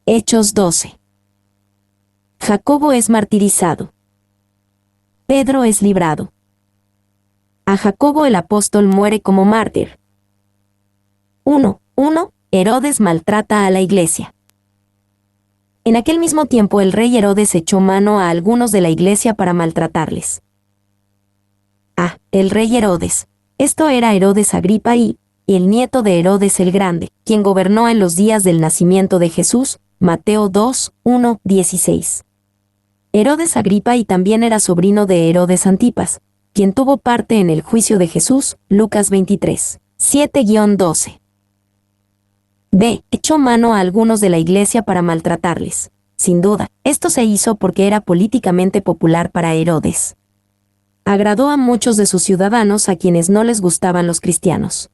Hechos 12. Jacobo es martirizado. Pedro es librado. A Jacobo el apóstol muere como mártir. 1. Herodes maltrata a la iglesia. En aquel mismo tiempo el rey Herodes echó mano a algunos de la iglesia para maltratarles. El rey Herodes. Esto era Herodes Agripa y el nieto de Herodes el Grande, quien gobernó en los días del nacimiento de Jesús, Mateo 2:1-16. Herodes Agripa y también era sobrino de Herodes Antipas, quien tuvo parte en el juicio de Jesús, Lucas 23:7-12. Echó mano a algunos de la iglesia para maltratarles. Sin duda, esto se hizo porque era políticamente popular para Herodes. Agradó a muchos de sus ciudadanos a quienes no les gustaban los cristianos.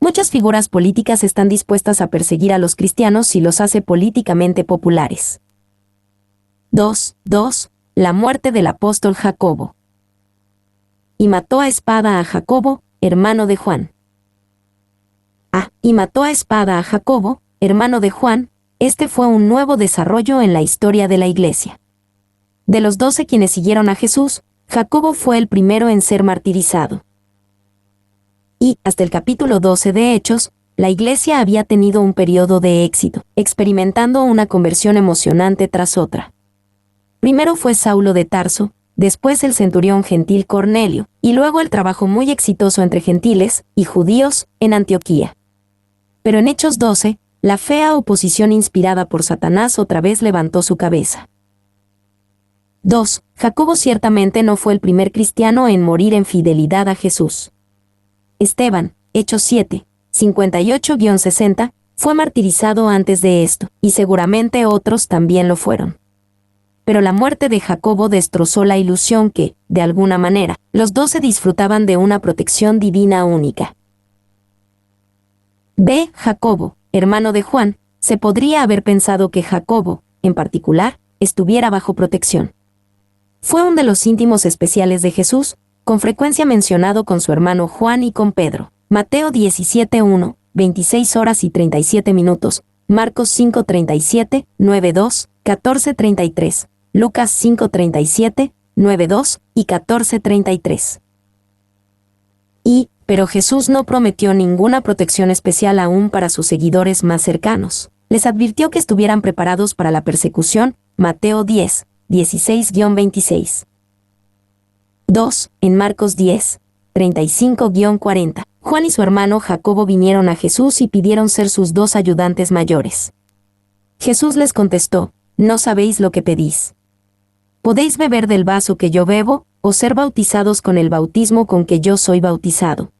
Muchas figuras políticas están dispuestas a perseguir a los cristianos si los hace políticamente populares. 2. La muerte del apóstol Jacobo. Y mató a espada a Jacobo, hermano de Juan. Y mató a espada a Jacobo, hermano de Juan. Este fue un nuevo desarrollo en la historia de la iglesia. De los 12 quienes siguieron a Jesús, Jacobo fue el primero en ser martirizado. Y, hasta el capítulo 12 de Hechos, la iglesia había tenido un periodo de éxito, experimentando una conversión emocionante tras otra. Primero fue Saulo de Tarso, después el centurión gentil Cornelio, y luego el trabajo muy exitoso entre gentiles y judíos en Antioquía. Pero en Hechos 12, la fea oposición inspirada por Satanás otra vez levantó su cabeza. 2. Jacobo ciertamente no fue el primer cristiano en morir en fidelidad a Jesús. Esteban, Hechos 7, 58-60, fue martirizado antes de esto, y seguramente otros también lo fueron. Pero la muerte de Jacobo destrozó la ilusión que, de alguna manera, los 12 disfrutaban de una protección divina única. Jacobo, hermano de Juan, se podría haber pensado que Jacobo, en particular, estuviera bajo protección. Fue uno de los íntimos especiales de Jesús, con frecuencia mencionado con su hermano Juan y con Pedro. Mateo 17:1, 26 horas y 37 minutos, Marcos 5:37, 9:2, 14:33, Lucas 5:37, 9:2 y 14:33. Pero Jesús no prometió ninguna protección especial aún para sus seguidores más cercanos. Les advirtió que estuvieran preparados para la persecución, Mateo 10, 16-26. 2. En Marcos 10, 35-40, Juan y su hermano Jacobo vinieron a Jesús y pidieron ser sus 2 ayudantes mayores. Jesús les contestó, «No sabéis lo que pedís. ¿Podéis beber del vaso que yo bebo, o ser bautizados con el bautismo con que yo soy bautizado?»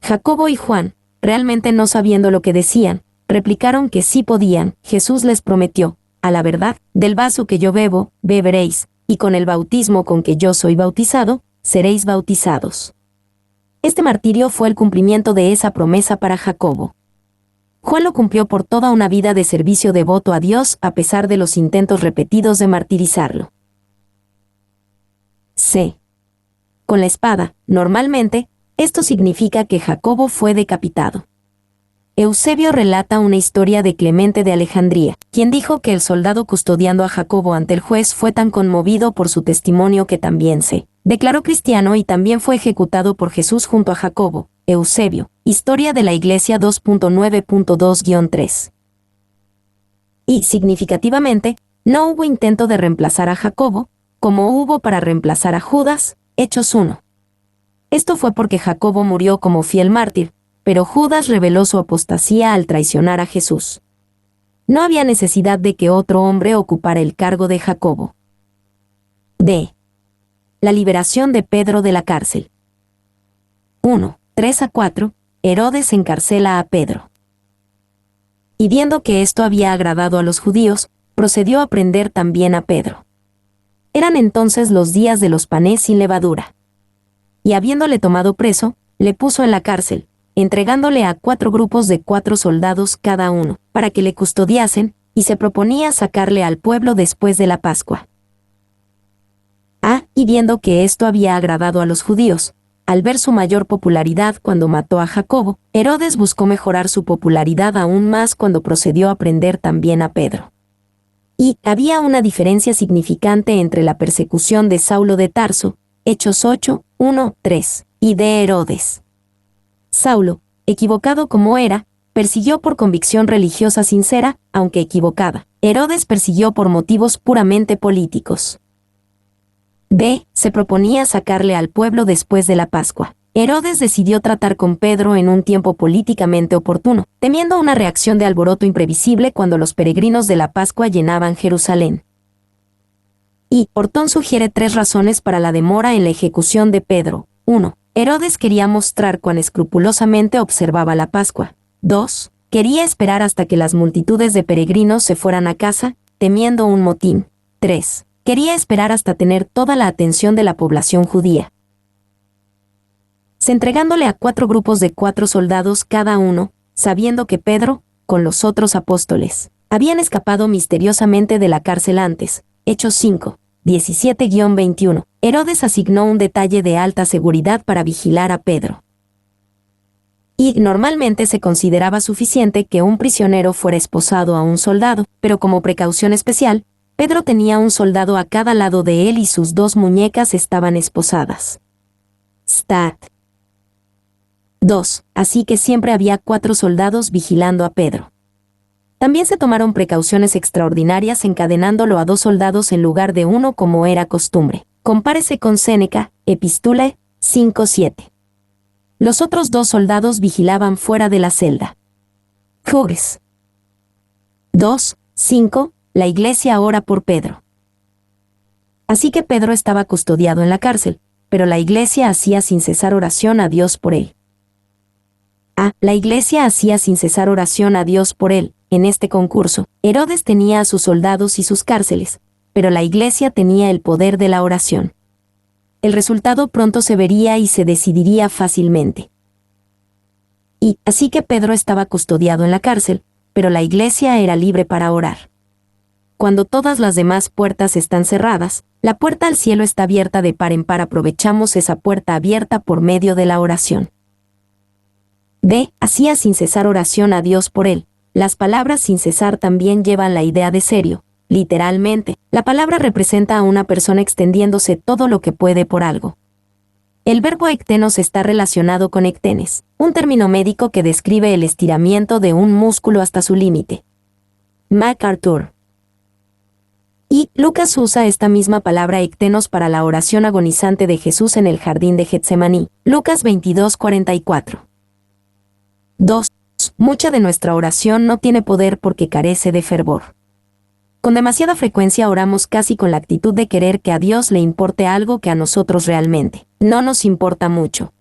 Jacobo y Juan, realmente no sabiendo lo que decían, replicaron que sí podían. Jesús les prometió, «A la verdad, del vaso que yo bebo, beberéis, y con el bautismo con que yo soy bautizado, seréis bautizados». Este martirio fue el cumplimiento de esa promesa para Jacobo. Juan lo cumplió por toda una vida de servicio devoto a Dios a pesar de los intentos repetidos de martirizarlo. Con la espada, normalmente, esto significa que Jacobo fue decapitado. Eusebio relata una historia de Clemente de Alejandría, quien dijo que el soldado custodiando a Jacobo ante el juez fue tan conmovido por su testimonio que también se declaró cristiano y también fue ejecutado por Jesús junto a Jacobo. Eusebio, Historia de la Iglesia 2.9.2-3. Y, significativamente, no hubo intento de reemplazar a Jacobo, como hubo para reemplazar a Judas, Hechos 1. Esto fue porque Jacobo murió como fiel mártir, pero Judas reveló su apostasía al traicionar a Jesús. No había necesidad de que otro hombre ocupara el cargo de Jacobo. La liberación de Pedro de la cárcel. 1, 3-4, Herodes encarcela a Pedro. Y viendo que esto había agradado a los judíos, procedió a prender también a Pedro. Eran entonces los días de los panes sin levadura. Y habiéndole tomado preso, le puso en la cárcel, entregándole a 4 grupos de 4 soldados cada uno, para que le custodiasen, y se proponía sacarle al pueblo después de la Pascua. Y viendo que esto había agradado a los judíos, al ver su mayor popularidad cuando mató a Jacobo, Herodes buscó mejorar su popularidad aún más cuando procedió a prender también a Pedro. Y había una diferencia significante entre la persecución de Saulo de Tarso, Hechos 8, 1, 3, y de Herodes. Saulo, equivocado como era, persiguió por convicción religiosa sincera, aunque equivocada. Herodes persiguió por motivos puramente políticos. B. Se proponía sacarle al pueblo después de la Pascua. Herodes decidió tratar con Pedro en un tiempo políticamente oportuno, temiendo una reacción de alboroto imprevisible cuando los peregrinos de la Pascua llenaban Jerusalén. Y Ortón sugiere 3 razones para la demora en la ejecución de Pedro. 1. Herodes quería mostrar cuán escrupulosamente observaba la Pascua. 2. Quería esperar hasta que las multitudes de peregrinos se fueran a casa, temiendo un motín. 3. Quería esperar hasta tener toda la atención de la población judía. Se entregándole a 4 grupos de 4 soldados cada uno, sabiendo que Pedro, con los otros apóstoles, habían escapado misteriosamente de la cárcel antes. Hechos 5, 17-21. Herodes asignó un detalle de alta seguridad para vigilar a Pedro. Y normalmente se consideraba suficiente que un prisionero fuera esposado a un soldado, pero como precaución especial, Pedro tenía un soldado a cada lado de él y sus 2 muñecas estaban esposadas. Stat. 2. Así que siempre había 4 soldados vigilando a Pedro. También se tomaron precauciones extraordinarias encadenándolo a 2 soldados en lugar de 1 como era costumbre. Compárese con Séneca, Epistulae 5:7. Los otros 2 soldados vigilaban fuera de la celda. Jueves 2:5. La iglesia ora por Pedro. Así que Pedro estaba custodiado en la cárcel, pero la iglesia hacía sin cesar oración a Dios por él. La iglesia hacía sin cesar oración a Dios por él. En este concurso, Herodes tenía a sus soldados y sus cárceles, pero la iglesia tenía el poder de la oración. El resultado pronto se vería y se decidiría fácilmente. Y así que Pedro estaba custodiado en la cárcel, pero la iglesia era libre para orar. Cuando todas las demás puertas están cerradas, la puerta al cielo está abierta de par en par. Aprovechamos esa puerta abierta por medio de la oración. B. Hacía sin cesar oración a Dios por él. Las palabras sin cesar también llevan la idea de serio. Literalmente, la palabra representa a una persona extendiéndose todo lo que puede por algo. El verbo ectenos está relacionado con ectenes, un término médico que describe el estiramiento de un músculo hasta su límite. MacArthur. Y Lucas usa esta misma palabra ectenos para la oración agonizante de Jesús en el jardín de Getsemaní. Lucas 22:44. 2. Mucha de nuestra oración no tiene poder porque carece de fervor. Con demasiada frecuencia oramos casi con la actitud de querer que a Dios le importe algo que a nosotros realmente no nos importa mucho.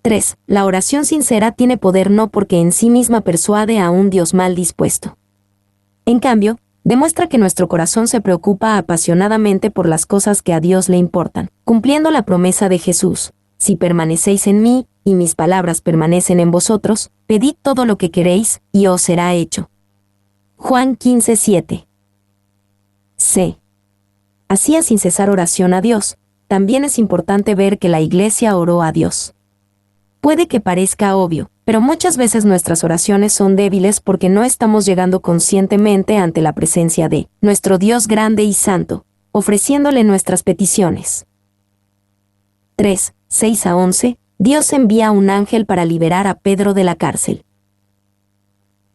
3. La oración sincera tiene poder no porque en sí misma persuade a un Dios mal dispuesto. En cambio, demuestra que nuestro corazón se preocupa apasionadamente por las cosas que a Dios le importan, cumpliendo la promesa de Jesús: si permanecéis en mí, y mis palabras permanecen en vosotros, pedid todo lo que queréis, y os será hecho. Juan 15:7. C. Hacía sin cesar oración a Dios. También es importante ver que la iglesia oró a Dios. Puede que parezca obvio, pero muchas veces nuestras oraciones son débiles porque no estamos llegando conscientemente ante la presencia de nuestro Dios grande y santo, ofreciéndole nuestras peticiones. 3, 6-11. Dios envía a un ángel para liberar a Pedro de la cárcel.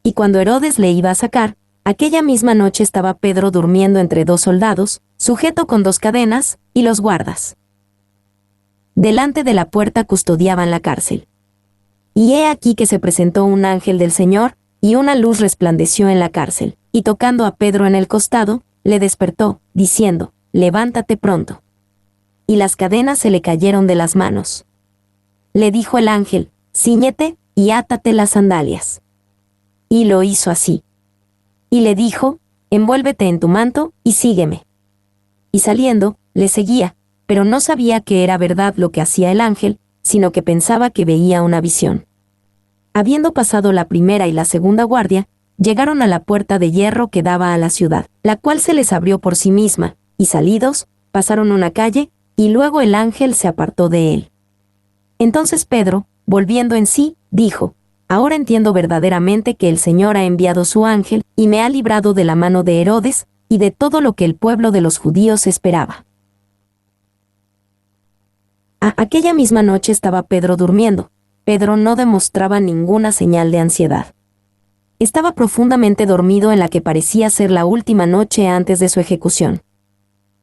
Y cuando Herodes le iba a sacar, aquella misma noche estaba Pedro durmiendo entre 2 soldados, sujeto con 2 cadenas, y los guardas delante de la puerta custodiaban la cárcel. Y he aquí que se presentó un ángel del Señor, y una luz resplandeció en la cárcel, y tocando a Pedro en el costado, le despertó, diciendo: levántate pronto. Y las cadenas se le cayeron de las manos. Le dijo el ángel: cíñete, y átate las sandalias. Y lo hizo así. Y le dijo: envuélvete en tu manto, y sígueme. Y saliendo, le seguía, pero no sabía que era verdad lo que hacía el ángel, sino que pensaba que veía una visión. Habiendo pasado la primera y la segunda guardia, llegaron a la puerta de hierro que daba a la ciudad, la cual se les abrió por sí misma, y salidos, pasaron una calle, y luego el ángel se apartó de él. Entonces Pedro, volviendo en sí, dijo: Ahora entiendo verdaderamente que el Señor ha enviado su ángel, y me ha librado de la mano de Herodes, y de todo lo que el pueblo de los judíos esperaba. Aquella misma noche estaba Pedro durmiendo. Pedro no demostraba ninguna señal de ansiedad. Estaba profundamente dormido en la que parecía ser la última noche antes de su ejecución.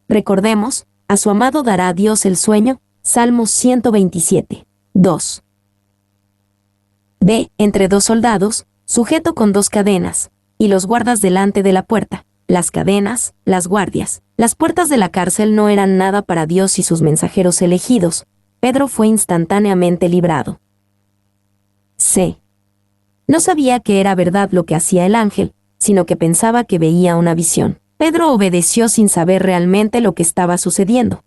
Recordemos, a su amado dará Dios el sueño, Salmos 127, 2. B. Entre dos soldados, sujeto con dos cadenas, y los guardas delante de la puerta. Las cadenas, las guardias, las puertas de la cárcel no eran nada para Dios y sus mensajeros elegidos. Pedro fue instantáneamente librado. C. No sabía que era verdad lo que hacía el ángel, sino que pensaba que veía una visión. Pedro obedeció sin saber realmente lo que estaba sucediendo.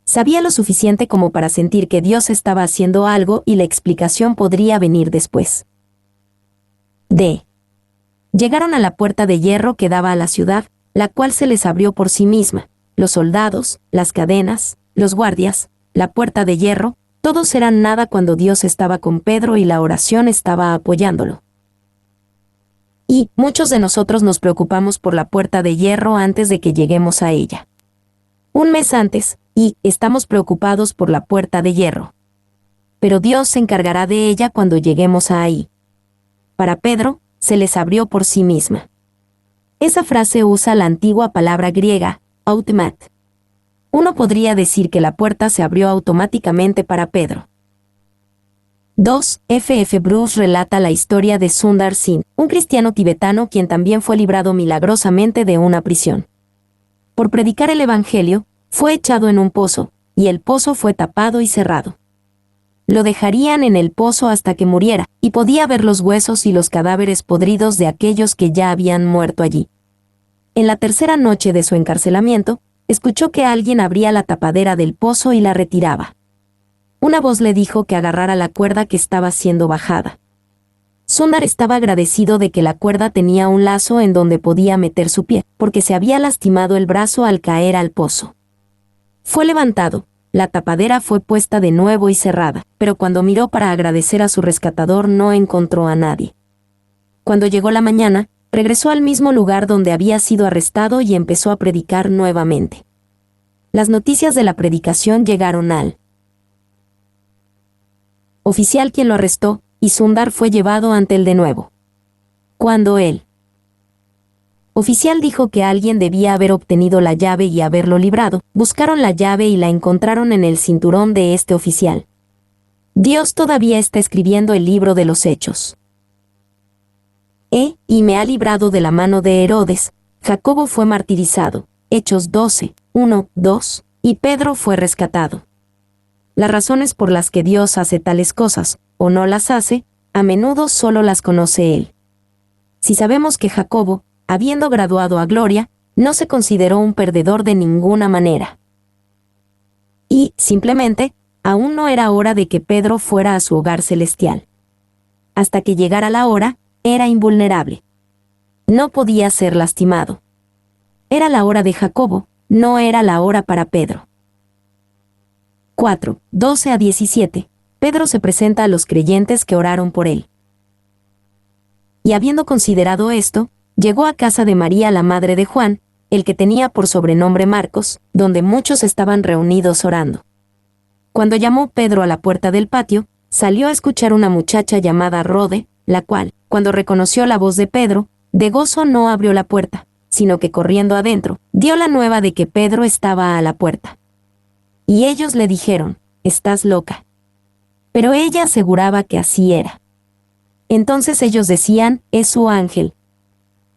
Sabía lo suficiente como para sentir que Dios estaba haciendo algo y la explicación podría venir después. D. Llegaron a la puerta de hierro que daba a la ciudad, la cual se les abrió por sí misma. Los soldados, las cadenas, los guardias, la puerta de hierro, todos eran nada cuando Dios estaba con Pedro y la oración estaba apoyándolo. Y muchos de nosotros nos preocupamos por la puerta de hierro antes de que lleguemos a ella. Un mes antes, y estamos preocupados por la puerta de hierro. Pero Dios se encargará de ella cuando lleguemos a ahí. Para Pedro, se les abrió por sí misma. Esa frase usa la antigua palabra griega, automat. Uno podría decir que la puerta se abrió automáticamente para Pedro. 2. F. Bruce relata la historia de Sundar Singh, un cristiano tibetano quien también fue librado milagrosamente de una prisión. Por predicar el Evangelio, fue echado en un pozo, y el pozo fue tapado y cerrado. Lo dejarían en el pozo hasta que muriera, y podía ver los huesos y los cadáveres podridos de aquellos que ya habían muerto allí. En la tercera noche de su encarcelamiento, escuchó que alguien abría la tapadera del pozo y la retiraba. Una voz le dijo que agarrara la cuerda que estaba siendo bajada. Sundar estaba agradecido de que la cuerda tenía un lazo en donde podía meter su pie, porque se había lastimado el brazo al caer al pozo. Fue levantado, la tapadera fue puesta de nuevo y cerrada, pero cuando miró para agradecer a su rescatador no encontró a nadie. Cuando llegó la mañana, regresó al mismo lugar donde había sido arrestado y empezó a predicar nuevamente. Las noticias de la predicación llegaron al oficial quien lo arrestó, y Sundar fue llevado ante él de nuevo. Cuando el oficial dijo que alguien debía haber obtenido la llave y haberlo librado, buscaron la llave y la encontraron en el cinturón de este oficial. Dios todavía está escribiendo el libro de los Hechos. Y me ha librado de la mano de Herodes. Jacobo fue martirizado, Hechos 12, 1, 2, y Pedro fue rescatado. Las razones por las que Dios hace tales cosas, o no las hace, a menudo solo las conoce Él. Si sabemos que Jacobo, habiendo graduado a gloria, no se consideró un perdedor de ninguna manera. Y, simplemente, aún no era hora de que Pedro fuera a su hogar celestial. Hasta que llegara la hora, era invulnerable. No podía ser lastimado. Era la hora de Jacobo, no era la hora para Pedro. 4. 12 a 17. Pedro se presenta a los creyentes que oraron por él. Y habiendo considerado esto, llegó a casa de María la madre de Juan, el que tenía por sobrenombre Marcos, donde muchos estaban reunidos orando. Cuando llamó Pedro a la puerta del patio, salió a escuchar una muchacha llamada Rode, la cual, cuando reconoció la voz de Pedro, de gozo no abrió la puerta, sino que corriendo adentro, dio la nueva de que Pedro estaba a la puerta. Y ellos le dijeron: «Estás loca». Pero ella aseguraba que así era. Entonces ellos decían: «Es su ángel».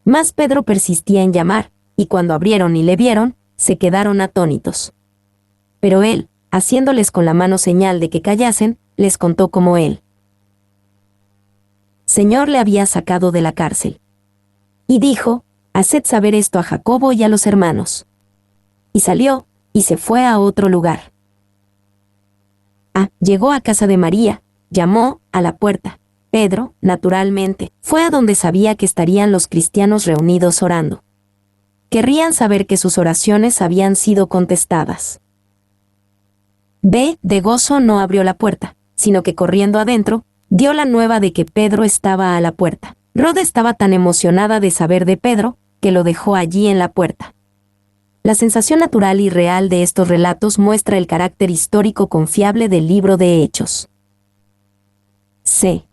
Mas Pedro persistía en llamar, y cuando abrieron y le vieron, se quedaron atónitos. Pero él, haciéndoles con la mano señal de que callasen, les contó cómo él, Señor, le había sacado de la cárcel. Y dijo: «Haced saber esto a Jacobo y a los hermanos». Y salió, y se fue a otro lugar. Llegó a casa de María, llamó a la puerta. Pedro, naturalmente, fue a donde sabía que estarían los cristianos reunidos orando. Querrían saber que sus oraciones habían sido contestadas. B. De gozo no abrió la puerta. sino que corriendo adentro, dio la nueva de que Pedro estaba a la puerta. Rode estaba tan emocionada de saber de Pedro, que lo dejó allí en la puerta. La sensación natural y real de estos relatos muestra el carácter histórico confiable del libro de Hechos. C.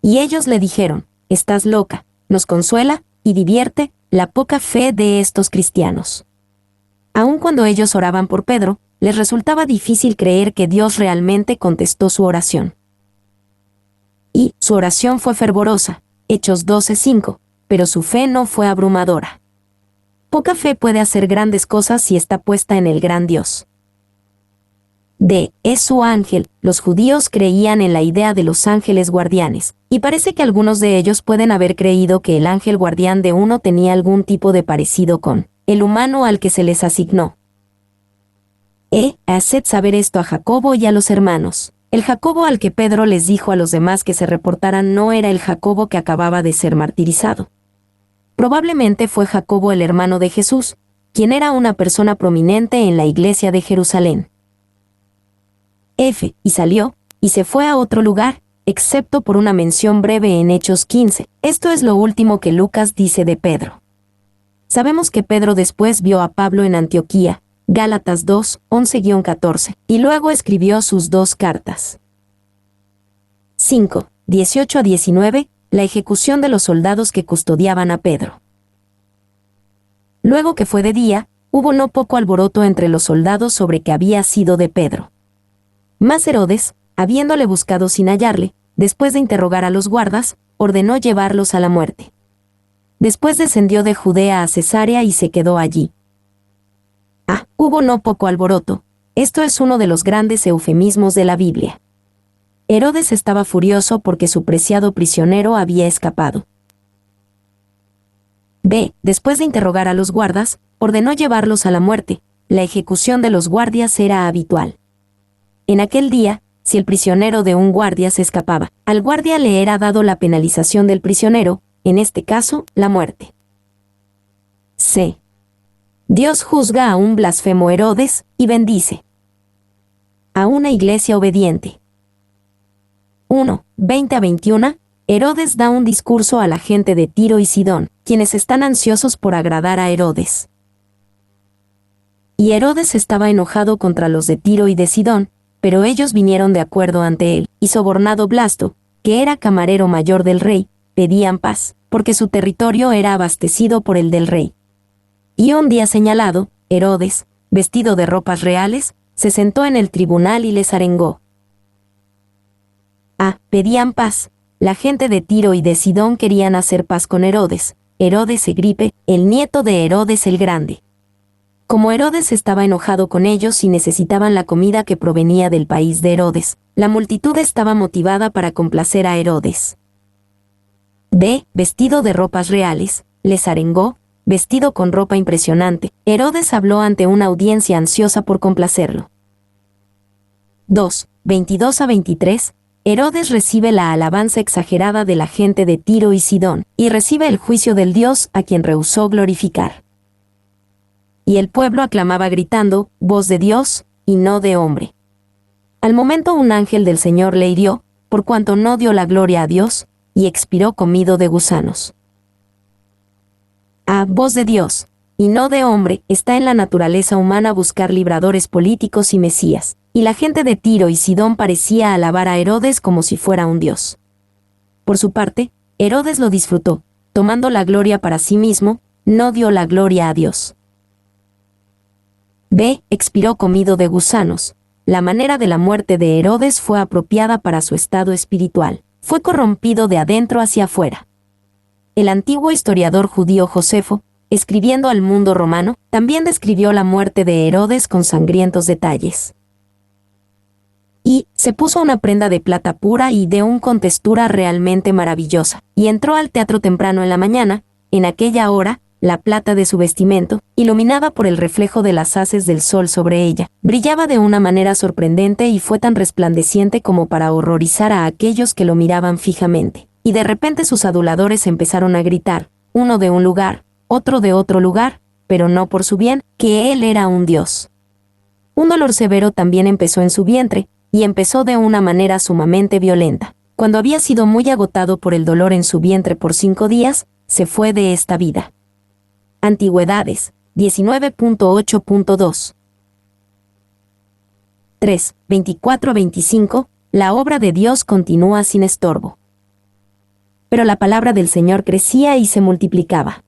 Y ellos le dijeron, «Estás loca», nos consuela y divierte la poca fe de estos cristianos. Aun cuando ellos oraban por Pedro, les resultaba difícil creer que Dios realmente contestó su oración. Y su oración fue fervorosa, Hechos 12:5, pero su fe no fue abrumadora. Poca fe puede hacer grandes cosas si está puesta en el gran Dios. D. Es su ángel. Los judíos creían en la idea de los ángeles guardianes, y parece que algunos de ellos pueden haber creído que el ángel guardián de uno tenía algún tipo de parecido con el humano al que se les asignó. Haced saber esto a Jacobo y a los hermanos. El Jacobo al que Pedro les dijo a los demás que se reportaran no era el Jacobo que acababa de ser martirizado. Probablemente fue Jacobo el hermano de Jesús, quien era una persona prominente en la iglesia de Jerusalén. Y salió, y se fue a otro lugar, excepto por una mención breve en Hechos 15. Esto es lo último que Lucas dice de Pedro. Sabemos que Pedro después vio a Pablo en Antioquía, Gálatas 2, 11-14, y luego escribió sus 2 cartas. 5, 18-19, la ejecución de los soldados que custodiaban a Pedro. Luego que fue de día, hubo no poco alboroto entre los soldados sobre que había sido de Pedro. Mas Herodes, habiéndole buscado sin hallarle, después de interrogar a los guardas, ordenó llevarlos a la muerte. Después descendió de Judea a Cesarea y se quedó allí. Hubo no poco alboroto. Esto es uno de los grandes eufemismos de la Biblia. Herodes estaba furioso porque su preciado prisionero había escapado. B. Después de interrogar a los guardas, ordenó llevarlos a la muerte. La ejecución de los guardias era habitual. En aquel día, si el prisionero de un guardia se escapaba, al guardia le era dado la penalización del prisionero, en este caso, la muerte. C. Dios juzga a un blasfemo Herodes y bendice a una iglesia obediente. 1, 20-21, Herodes da un discurso a la gente de Tiro y Sidón, quienes están ansiosos por agradar a Herodes. Y Herodes estaba enojado contra los de Tiro y de Sidón, pero ellos vinieron de acuerdo ante él, y sobornado Blasto, que era camarero mayor del rey, pedían paz, porque su territorio era abastecido por el del rey. Y un día señalado, Herodes, vestido de ropas reales, se sentó en el tribunal y les arengó. Pedían paz. La gente de Tiro y de Sidón querían hacer paz con Herodes, Herodes Egripe, el nieto de Herodes el Grande. Como Herodes estaba enojado con ellos y necesitaban la comida que provenía del país de Herodes, la multitud estaba motivada para complacer a Herodes. B. Vestido de ropas reales, les arengó, vestido con ropa impresionante, Herodes habló ante una audiencia ansiosa por complacerlo. 2, 22-23, Herodes recibe la alabanza exagerada de la gente de Tiro y Sidón, y recibe el juicio del Dios a quien rehusó glorificar. Y el pueblo aclamaba gritando, voz de Dios, y no de hombre. Al momento un ángel del Señor le hirió, por cuanto no dio la gloria a Dios, y expiró comido de gusanos. Voz de Dios, y no de hombre, está en la naturaleza humana buscar libradores políticos y mesías, y la gente de Tiro y Sidón parecía alabar a Herodes como si fuera un dios. Por su parte, Herodes lo disfrutó, tomando la gloria para sí mismo, no dio la gloria a Dios. B. Expiró comido de gusanos. La manera de la muerte de Herodes fue apropiada para su estado espiritual. Fue corrompido de adentro hacia afuera. El antiguo historiador judío Josefo, escribiendo al mundo romano, también describió la muerte de Herodes con sangrientos detalles. Y se puso una prenda de plata pura y de un contextura realmente maravillosa, y entró al teatro temprano en la mañana. En aquella hora, la plata de su vestimento, iluminada por el reflejo de las haces del sol sobre ella, brillaba de una manera sorprendente y fue tan resplandeciente como para horrorizar a aquellos que lo miraban fijamente. Y de repente sus aduladores empezaron a gritar, uno de un lugar, otro de otro lugar, pero no por su bien, que él era un dios. Un dolor severo también empezó en su vientre, y empezó de una manera sumamente violenta. Cuando había sido muy agotado por el dolor en su vientre por 5 días, se fue de esta vida. Antigüedades, 19.8.2. 3, 24-25, la obra de Dios continúa sin estorbo. Pero la palabra del Señor crecía y se multiplicaba.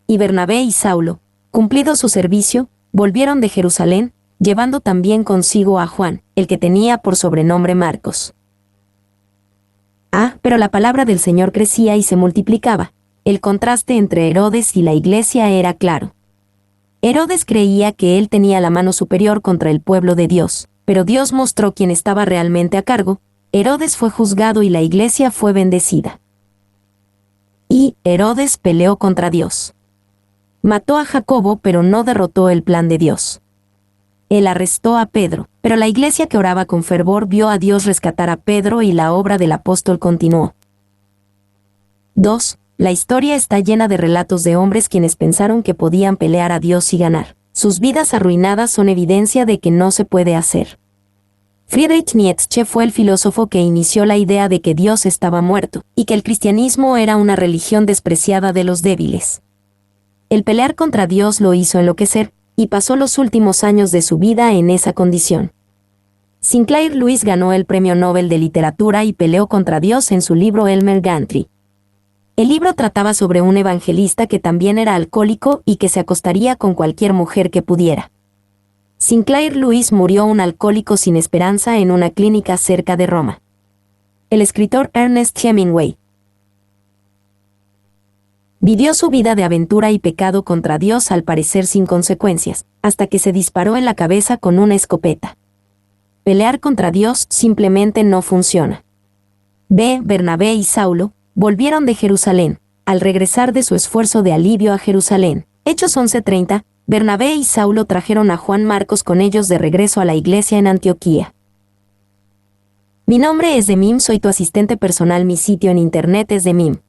Y Bernabé y Saulo, cumplido su servicio, volvieron de Jerusalén, llevando también consigo a Juan, el que tenía por sobrenombre Marcos. Pero la palabra del Señor crecía y se multiplicaba. El contraste entre Herodes y la iglesia era claro. Herodes creía que él tenía la mano superior contra el pueblo de Dios, pero Dios mostró quién estaba realmente a cargo. Herodes fue juzgado y la iglesia fue bendecida. Y Herodes peleó contra Dios. Mató a Jacobo, pero no derrotó el plan de Dios. Él arrestó a Pedro, pero la iglesia que oraba con fervor vio a Dios rescatar a Pedro y la obra del apóstol continuó. 2. La historia está llena de relatos de hombres quienes pensaron que podían pelear a Dios y ganar. Sus vidas arruinadas son evidencia de que no se puede hacer. Friedrich Nietzsche fue el filósofo que inició la idea de que Dios estaba muerto, y que el cristianismo era una religión despreciada de los débiles. El pelear contra Dios lo hizo enloquecer, y pasó los últimos años de su vida en esa condición. Sinclair Lewis ganó el Premio Nobel de Literatura y peleó contra Dios en su libro Elmer Gantry. El libro trataba sobre un evangelista que también era alcohólico y que se acostaría con cualquier mujer que pudiera. Sinclair Lewis murió un alcohólico sin esperanza en una clínica cerca de Roma. El escritor Ernest Hemingway vivió su vida de aventura y pecado contra Dios al parecer sin consecuencias, hasta que se disparó en la cabeza con una escopeta. Pelear contra Dios simplemente no funciona. Bernabé y Saulo volvieron de Jerusalén, al regresar de su esfuerzo de alivio a Jerusalén. Hechos 11:30, Bernabé y Saulo trajeron a Juan Marcos con ellos de regreso a la iglesia en Antioquía. Mi nombre es Demim, soy tu asistente personal, mi sitio en internet es demim.es.tl.